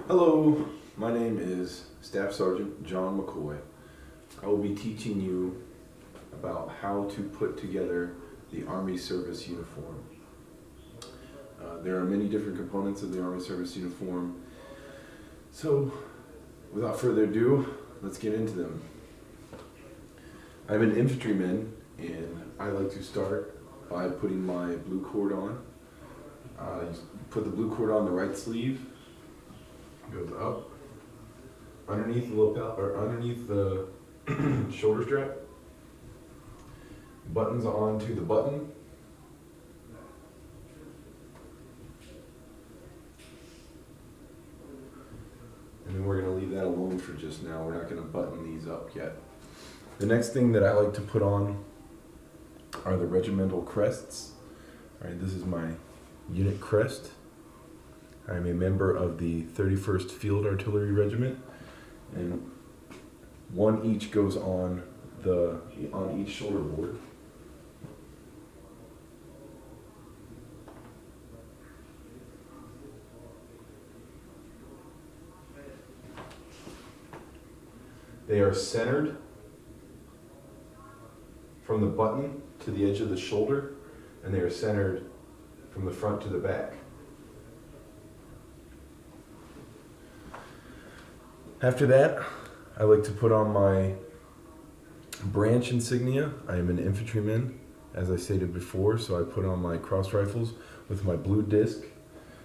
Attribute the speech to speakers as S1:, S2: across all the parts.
S1: Hello, my name is Staff Sergeant John McCoy. I will be teaching you about how to put together the Army Service Uniform. There are many different components of the Army Service Uniform, so without further ado, let's get into them. I'm an infantryman, and I like to start by putting my blue cord on. You put the blue cord on the right sleeve, goes up underneath the lapel or underneath the shoulder strap, buttons onto the button, and then we're going to leave that alone for just now. We're not going to button these up yet. The next thing that I like to put on are the regimental crests. All right, this is my unit crest. I'm a member of the 31st Field Artillery Regiment, and one each goes on each shoulder board. They are centered from the button to the edge of the shoulder, and they are centered from the front to the back. After that, I like to put on my branch insignia. I am an infantryman, as I stated before, so I put on my cross rifles with my blue disc.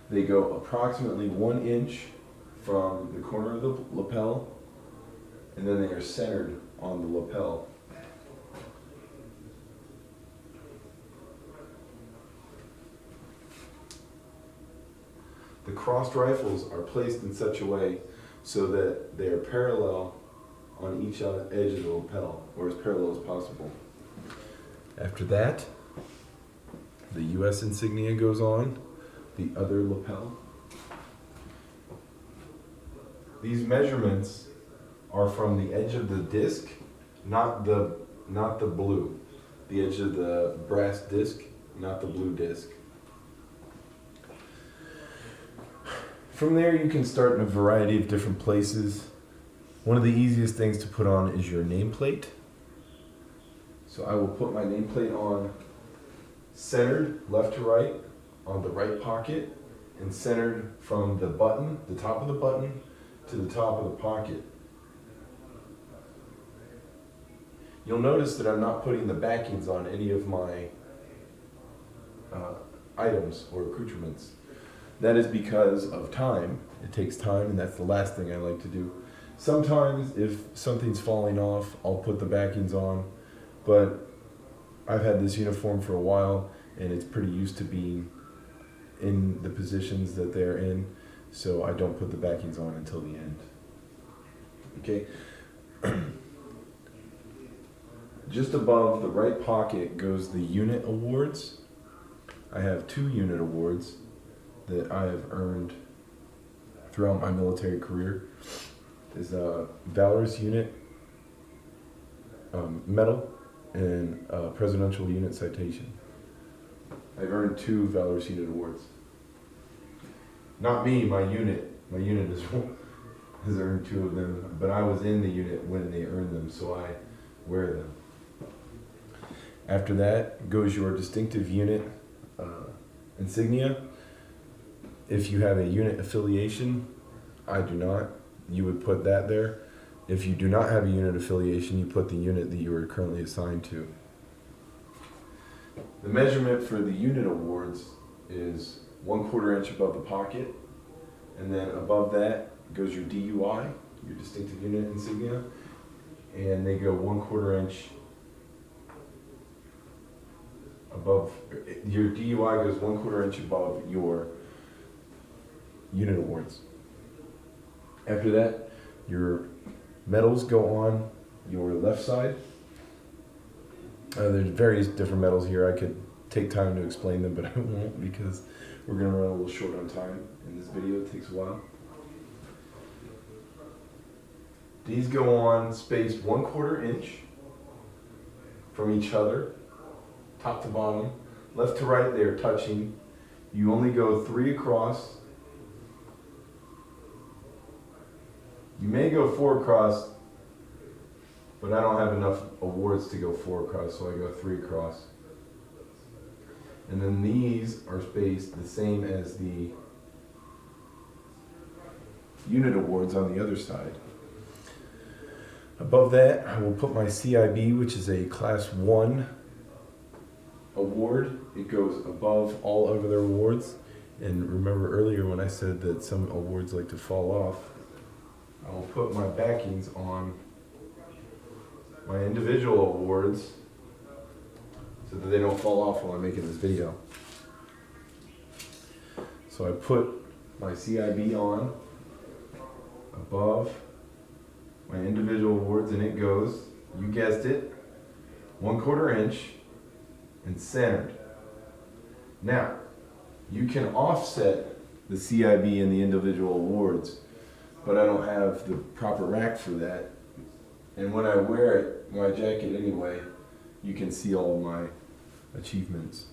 S1: They go approximately 1 inch from the corner of the lapel, and then they are centered on the lapel. The crossed rifles are placed in such a way so that they are parallel on each edge of the lapel, or as parallel as possible. After that, the U.S. insignia goes on the other lapel. These measurements are from the edge of the disc, not the blue. The edge of the brass disc, not the blue disc. From there, you can start in a variety of different places. One of the easiest things to put on is your nameplate. So I will put my nameplate on centered left to right on the right pocket, and centered from the button, the top of the button, to the top of the pocket. You'll notice that I'm not putting the backings on any of my items or accoutrements. That is because of time. It takes time, and that's the last thing I like to do. Sometimes if something's falling off, I'll put the backings on, but I've had this uniform for a while, and it's pretty used to being in the positions that they're in, so I don't put the backings on until the end. Okay. Just above the right pocket goes the unit awards. I have 2 unit awards that I have earned throughout my military career. Is a Valorous Unit Medal and a Presidential Unit Citation. I've earned 2 Valorous Unit Awards. Not me, my unit. My unit has earned 2 of them, but I was in the unit when they earned them, so I wear them. After that goes your distinctive unit insignia. If you have a unit affiliation, I do not, you would put that there. If you do not have a unit affiliation, you put the unit that you are currently assigned to. The measurement for the unit awards is 1/4 inch above the pocket, and then above that goes your DUI, your distinctive unit insignia, and they go 1/4 inch above, your DUI goes 1/4 inch above your unit awards. After that, your medals go on your left side. There's various different medals here. I could take time to explain them, but I won't because we're going to run a little short on time in this video. It takes a while. These go on spaced 1/4 inch from each other, top to bottom. Left to right, they are touching. You only go 3 across You may go 4 across, but I don't have enough awards to go 4 across, so I go 3 across. And then these are spaced the same as the unit awards on the other side. Above that, I will put my CIB, which is a Class 1 award. It goes above all other awards. And remember earlier when I said that some awards like to fall off, I will put my backings on my individual awards so that they don't fall off while I'm making this video. So I put my CIB on above my individual awards, and it goes, you guessed it, 1/4 inch and centered. Now, you can offset the CIB and the individual awards, but I don't have the proper rack for that. And when I wear it, my jacket anyway, you can see all my achievements.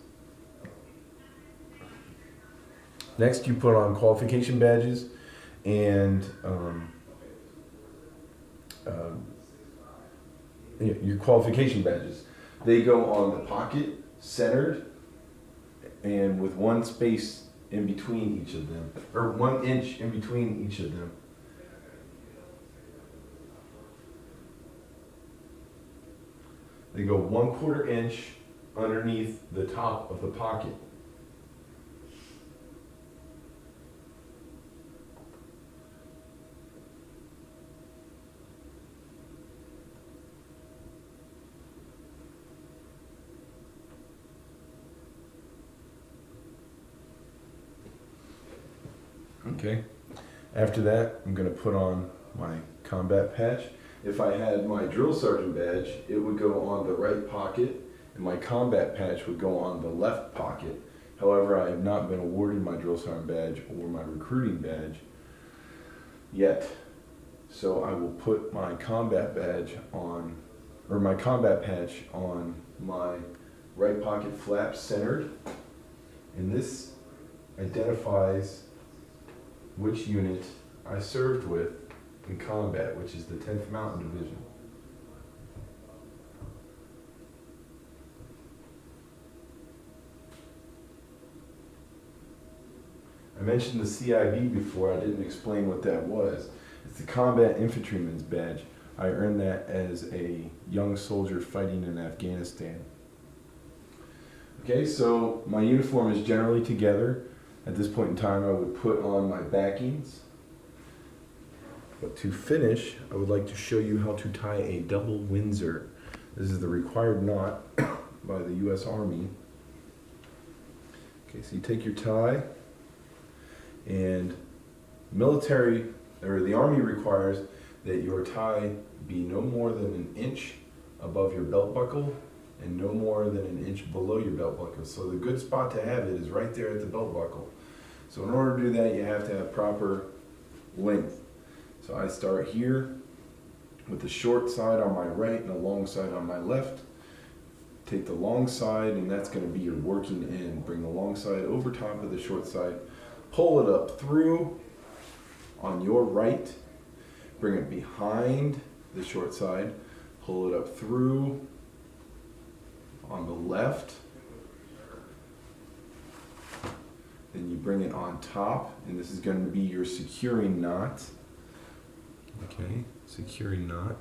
S1: Next, you put on qualification badges and your qualification badges. They go on the pocket, centered, and with 1 space in between each of them, or 1 inch in between each of them. They go 1/4 inch underneath the top of the pocket. Okay. After that, I'm going to put on my combat patch. If I had my drill sergeant badge, it would go on the right pocket, and my combat patch would go on the left pocket. However, I have not been awarded my drill sergeant badge or my recruiting badge yet. So I will put my combat badge on, or my combat patch on my right pocket flap centered. And this identifies which unit I served with in combat, which is the 10th Mountain Division. I mentioned the CIB before. I didn't explain what that was. It's the Combat Infantryman's Badge. I earned that as a young soldier fighting in Afghanistan. Okay, so my uniform is generally together. At this point in time, I would put on my backings. But to finish, I would like to show you how to tie a double Windsor. This is the required knot by the U.S. Army. Okay, so you take your tie, and the Army requires that your tie be no more than 1 inch above your belt buckle and no more than 1 inch below your belt buckle. So the good spot to have it is right there at the belt buckle. So in order to do that, you have to have proper length. So I start here with the short side on my right and the long side on my left. Take the long side, and that's going to be your working end. Bring the long side over top of the short side. Pull it up through on your right. Bring it behind the short side. Pull it up through on the left. Then you bring it on top, and this is going to be your securing knot. Okay, securing knot.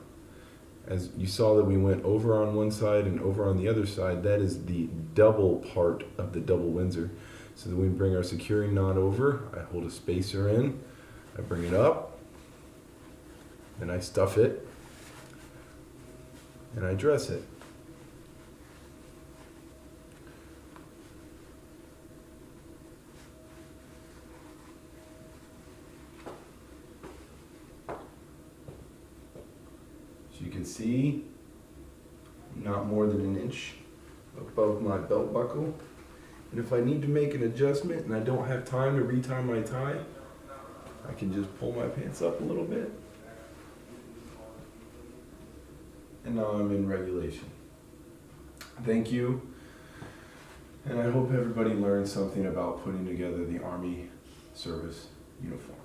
S1: As you saw that we went over on one side and over on the other side, that is the double part of the double Windsor. So then we bring our securing knot over, I hold a spacer in, I bring it up, and I stuff it, and I dress it. So you can see, not more than 1 inch above my belt buckle. And if I need to make an adjustment and I don't have time to retie my tie, I can just pull my pants up a little bit. And now I'm in regulation. Thank you. And I hope everybody learned something about putting together the Army service uniform.